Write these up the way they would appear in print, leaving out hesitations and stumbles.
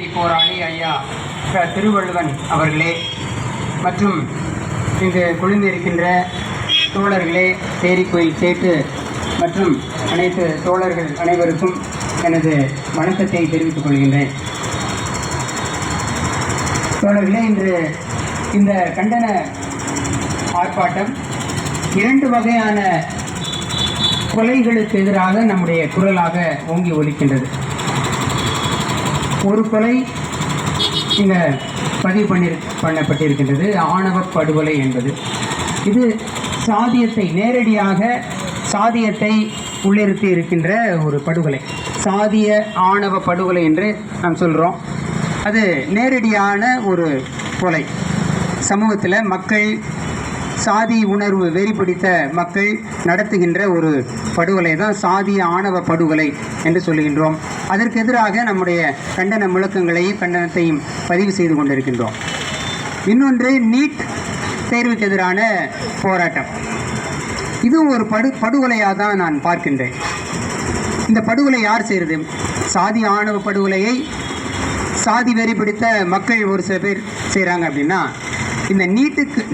போராளி ஐயா திருவள்ளுவன் அவர்களே மற்றும் இங்கு குழுந்திருக்கின்ற தோழர்களே, சேரிக்கோயில் சேட்டு மற்றும் அனைத்து தோழர்கள் அனைவருக்கும் எனது வணக்கத்தை தெரிவித்துக் கொள்கின்றேன். தோழர்களே, இன்று இந்த கண்டன ஆர்ப்பாட்டம் இரண்டு வகையான கொலைகளுக்கு எதிராக நம்முடைய குரலாக ஓங்கி ஒலிக்கின்றது. ஒரு கொலை இங்கே பதிவு பண்ணப்பட்டிருக்கின்றது, ஆணவ படுகொலை என்பது. இது சாதியத்தை நேரடியாக சாதியத்தை உள்ளிருத்தி இருக்கின்ற ஒரு படுகொலை, சாதிய ஆணவ படுகொலை என்று நாம் சொல்கிறோம். அது நேரடியான ஒரு கொலை. சமூகத்தில் மக்கள் சாதி உணர்வு வெறி பிடித்த மக்கள் நடத்துகின்ற ஒரு படுகொலை தான் சாதிய ஆணவ படுகொலை என்று சொல்லுகின்றோம். அதற்கு எதிராக நம்முடைய கண்டன முழக்கங்களையும் கண்டனத்தையும் பதிவு செய்து கொண்டிருக்கின்றோம். இன்னொன்று நீட் தேர்வுக்கு எதிரான போராட்டம். இது ஒரு படுகொலையாக தான் நான் பார்க்கின்றேன். இந்த படுகொலை யார் செய்கிறது? சாதி ஆணவ படுகொலையை சாதி வெறி பிடித்த மக்கள் ஒரு சில பேர் செய்கிறாங்க. அப்படின்னா இந்த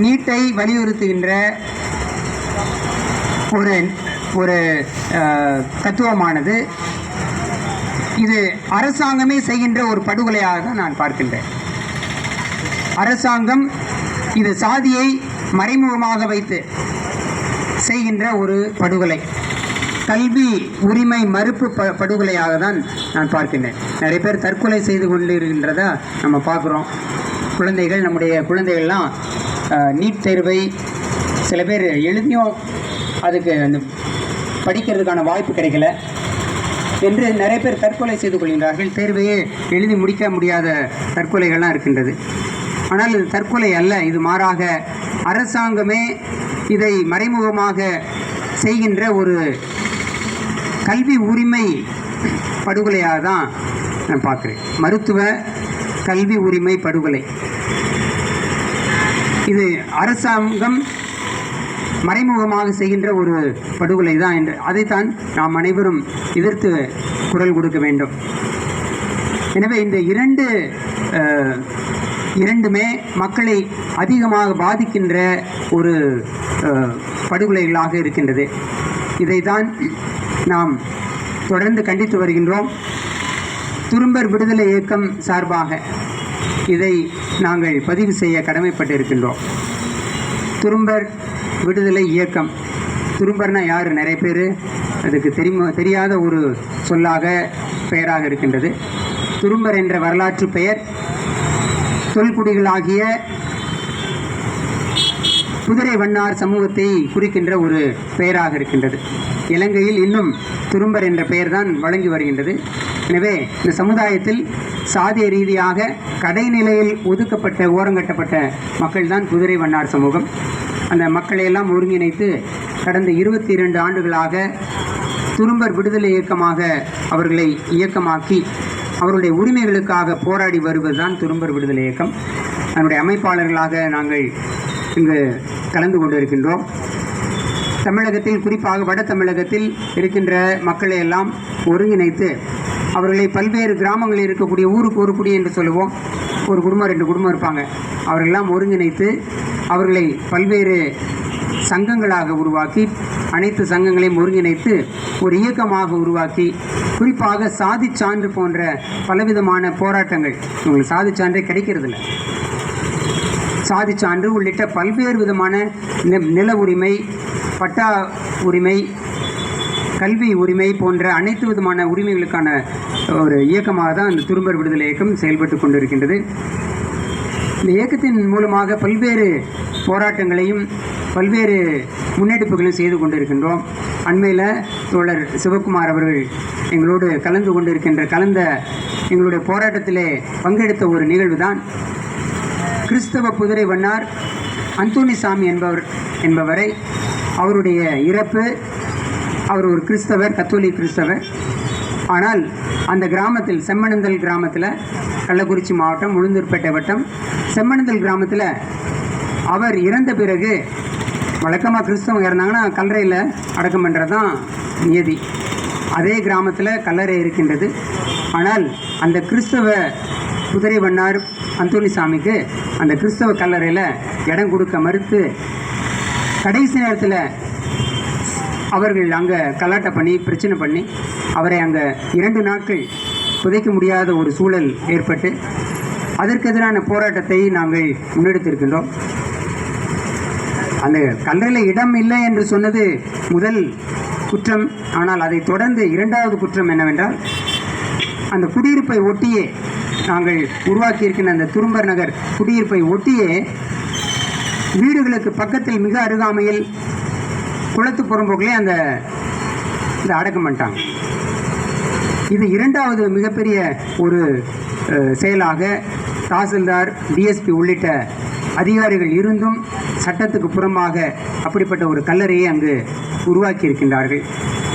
நீட்டை வலியுறுத்துகின்ற ஒரு தத்துவமானது இது அரசாங்கமே செய்கின்ற ஒரு படுகொலையாக தான் நான் பார்க்கின்றேன். அரசாங்கம் இது சாதியை மறைமுகமாக வைத்து செய்கின்ற ஒரு படுகொலை, கல்வி உரிமை மறுப்பு படுகொலையாக தான் நான் பார்க்கின்றேன். நிறைய பேர் தற்கொலை செய்து கொண்டு இருக்கின்றதா நம்ம பார்க்குறோம். குழந்தைகள், நம்முடைய குழந்தைகள்லாம் நீட் தேர்வை சில பேர் எழுதியும் அதுக்கு அந்த படிக்கிறதுக்கான வாய்ப்பு கிடைக்கல என்று நிறைய பேர் தற்கொலை செய்து கொள்கின்றார்கள். தேர்வையே எழுதி முடிக்க முடியாத தற்கொலைகள்லாம் இருக்கின்றது. ஆனால் இது தற்கொலை அல்ல, இது மாறாக அரசாங்கமே இதை மறைமுகமாக செய்கின்ற ஒரு கல்வி உரிமை படுகொலையாக தான் நான் பார்க்குறேன். மருத்துவ கல்வி உரிமை படுகொலை. இது அரசாங்கம் மறைமுகமாக செய்கின்ற ஒரு படுகொலை தான் என்று அதைத்தான் நாம் அனைவரும் எதிர்த்து குரல் கொடுக்க வேண்டும். எனவே இந்த இரண்டுமே மக்களை அதிகமாக பாதிக்கின்ற ஒரு படுகொலைகளாக இருக்கின்றது. இதைத்தான் நாம் தொடர்ந்து கண்டித்து வருகின்றோம். துரும்பர் விடுதலை இயக்கம் சார்பாக இதை நாங்கள் பதிவு செய்ய கடமைப்பட்டு இருக்கின்றோம். துரும்பர் விடுதலை இயக்கம், துரும்பர்னா யார்? நிறைய பேர் அதுக்கு தெரியாத ஒரு சொல்லாக பெயராக இருக்கின்றது. துரும்பர் என்ற வரலாற்று பெயர் தொல்குடிகளாகிய குதிரை வண்ணார் சமூகத்தை குறிக்கின்ற ஒரு பெயராக இருக்கின்றது. இலங்கையில் இன்னும் துரும்பர் என்ற பெயர் தான் வழங்கி வருகின்றது. எனவே இந்த சமுதாயத்தில் சாதிய ரீதியாக கடைநிலையில் ஒதுக்கப்பட்ட ஓரங்கட்டப்பட்ட மக்கள் தான் குதிரை வண்ணார் சமூகம். அந்த மக்களையெல்லாம் ஒருங்கிணைத்து கடந்த 22 ஆண்டுகளாக துரும்பர் விடுதலை இயக்கமாக அவர்களை இயக்கமாக்கி அவருடைய உரிமைகளுக்காக போராடி வருவதுதான் துரும்பர் விடுதலை இயக்கம். அதனுடைய அமைப்பாளர்களாக நாங்கள் இங்கு கலந்து கொண்டிருக்கின்றோம். தமிழகத்தில், குறிப்பாக வட தமிழகத்தில் இருக்கின்ற மக்களை எல்லாம் ஒருங்கிணைத்து அவர்களை பல்வேறு கிராமங்களில் இருக்கக்கூடிய ஊருக்கு ஒரு குடி என்று சொல்லுவோம், ஒரு குடும்பம் 2 குடும்பம் இருப்பாங்க, அவர்களெல்லாம் ஒருங்கிணைத்து அவர்களை பல்வேறு சங்கங்களாக உருவாக்கி அனைத்து சங்கங்களையும் ஒருங்கிணைத்து ஒரு இயக்கமாக உருவாக்கி, குறிப்பாக சாதி சான்று போன்ற பலவிதமான போராட்டங்கள், உங்களுக்கு சாதி சான்றே கிடைக்கிறதில்ல, சாதி சான்று உள்ளிட்ட பல்வேறு விதமான நில உரிமை, பட்டா உரிமை, கல்வி உரிமை போன்ற அனைத்து விதமான உரிமைகளுக்கான ஒரு இயக்கமாக தான் இந்த துரும்பர் விடுதலை இயக்கம் செயல்பட்டு கொண்டிருக்கின்றது. இந்த இயக்கத்தின் மூலமாக பல்வேறு போராட்டங்களையும் பல்வேறு முன்னெடுப்புகளையும் செய்து கொண்டிருக்கின்றோம். அண்மையில் தோழர் சிவகுமார் அவர்கள் எங்களோடு கலந்த எங்களுடைய போராட்டத்திலே பங்கெடுத்த ஒரு நிகழ்வு தான் கிறிஸ்தவ குதிரை வண்ணார் அந்தோணிசாமி என்பவரை அவருடைய இறப்பு. அவர் ஒரு கிறிஸ்தவர், கத்தோலிக் கிறிஸ்தவர். ஆனால் அந்த கிராமத்தில், செம்மணந்தல் கிராமத்தில், கள்ளக்குறிச்சி மாவட்டம் உளுந்தூர்பேட்டை வட்டம் செம்மணந்தல் கிராமத்தில் அவர் இறந்த பிறகு வழக்கமாக கிறிஸ்தவங்க இறந்தாங்கன்னா கல்லறையில் அடக்கம் பண்ணுறது தான் நியதி. அதே கிராமத்தில் கல்லறை இருக்கின்றது. ஆனால் அந்த கிறிஸ்தவ குதிரை வண்ணார் அந்தோணிசாமிக்கு அந்த கிறிஸ்தவ கல்லறையில் இடம் கொடுக்க மறுத்து கடைசி நேரத்தில் அவர்கள் அங்கே கலாட்டம் பண்ணி பிரச்சனை பண்ணி அவரை அங்கே 2 நாட்கள் புதைக்க முடியாத ஒரு சூழல் ஏற்பட்டு அதற்கு எதிரான போராட்டத்தை நாங்கள் முன்னெடுத்திருக்கின்றோம். அந்த கல்லறையில் இடம் இல்லை என்று சொன்னது முதல் குற்றம். ஆனால் அதை தொடர்ந்து 2வது குற்றம் என்னவென்றால், அந்த குடியிருப்பை ஒட்டியே நாங்கள் உருவாக்கியிருக்கின்ற அந்த துரும்பர் நகர் குடியிருப்பை ஒட்டியே வீடுகளுக்கு பக்கத்தில் மிக அருகாமையில் குளத்து புறம்போக்கிலே அந்த அடக்கம் பண்ணிட்டாங்க. இது 2வது மிகப்பெரிய ஒரு செயலாக தாசில்தார், டிஎஸ்பி உள்ளிட்ட அதிகாரிகள் இருந்தும் சட்டத்துக்கு புறம்பாக அப்படிப்பட்ட ஒரு கல்லறையை அங்கு உருவாக்கி இருக்கின்றார்கள்.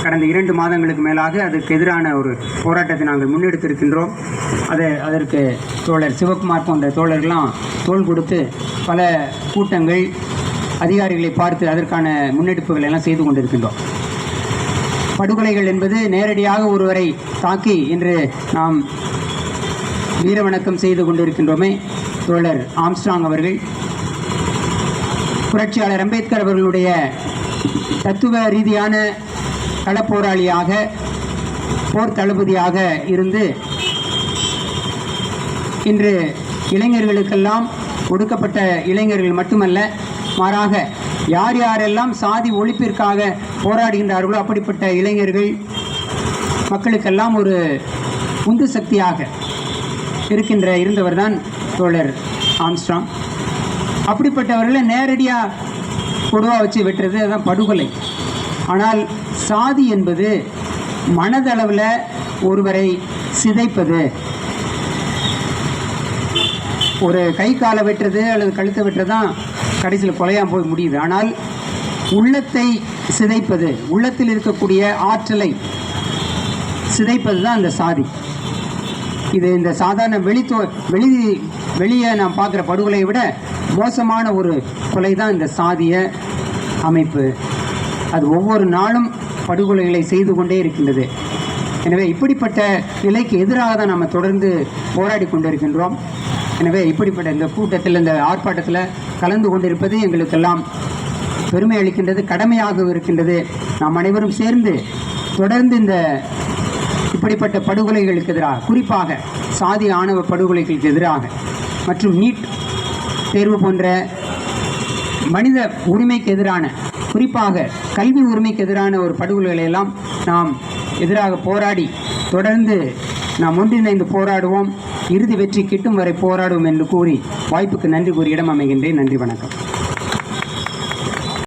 கடந்த 2 மாதங்களுக்கு மேலாக அதற்கு எதிரான ஒரு போராட்டத்தை நாங்கள் முன்னெடுத்திருக்கின்றோம். அதற்கு தோழர் சிவகுமார் போன்ற தோழர்கள்லாம் தோள் கொடுத்து பல கூட்டங்கள், அதிகாரிகளை பார்த்து அதற்கான முன்னெடுப்புகள் எல்லாம் செய்து கொண்டிருக்கின்றோம். படுகொலைகள் என்பது நேரடியாக ஒருவரை தாக்கி இன்று நாம் வீரவணக்கம் செய்து கொண்டிருக்கின்றோமே. தோழர் ஆம்ஸ்ட்ராங் அவர்கள் புரட்சியாளர் அம்பேத்கர் அவர்களுடைய தத்துவ ரீதியான களப்போராளியாக, போர் தளபதியாக இருந்து இன்று இளைஞர்களுக்கெல்லாம் ஒடுக்கப்பட்ட இளைஞர்கள் மட்டுமல்ல, மாறாக யார் யாரெல்லாம் சாதி ஒழிப்பிற்காக போராடுகின்றார்களோ அப்படிப்பட்ட இளைஞர்கள் மக்களுக்கெல்லாம் ஒரு உந்து சக்தியாக இருந்தவர் தான் தோழர் ஆம்ஸ்ட்ராங். அப்படிப்பட்டவர்களை நேரடியாக கொடுவா வச்சு வெட்டுறது அதுதான் படுகொலை. ஆனால் சாதி என்பது மனதளவில் ஒருவரை சிதைப்பது. ஒரு கை காலை வெட்டுறது அல்லது கழுத்தை வெட்டுறது தான் கடைசியில் கொலையாக போய் முடியுது. ஆனால் உள்ளத்தை சிதைப்பது, உள்ளத்தில் இருக்கக்கூடிய ஆற்றலை சிதைப்பது தான் அந்த சாதி. இது இந்த சாதாரண வெளியே நாம் பார்க்குற படுகொலையை விட மோசமான ஒரு கொலை தான் இந்த சாதிய அமைப்பு. அது ஒவ்வொரு நாளும் படுகொலைகளை செய்து கொண்டே இருக்கின்றது. எனவே இப்படிப்பட்ட நிலைக்கு எதிராக தான் நாம் தொடர்ந்து போராடி கொண்டிருக்கின்றோம். எனவே இப்படிப்பட்ட இந்த கூட்டத்தில், இந்த ஆர்ப்பாட்டத்தில் கலந்து கொண்டிருப்பது எங்களுக்கெல்லாம் பெருமை அளிக்கின்றது, கடமையாக இருக்கின்றது. நாம் அனைவரும் சேர்ந்து தொடர்ந்து இந்த இப்படிப்பட்ட படுகொலைகளுக்கு எதிராக, குறிப்பாக சாதி ஆணவ படுகொலைகளுக்கு எதிராக மற்றும் நீட் தேர்வு போன்ற மனித உரிமைக்கு எதிரான, குறிப்பாக கல்வி உரிமைக்கு எதிரான ஒரு படுகொலைகளை எல்லாம் நாம் எதிராக போராடி தொடர்ந்து நாம் ஒன்றிணைந்து போராடுவோம். இறுதி வெற்றி கிட்டும் வரை போராடுவோம் என்று கூறி வாய்ப்புக்கு நன்றி கூறி இடம் அமைகின்றேன். நன்றி, வணக்கம்.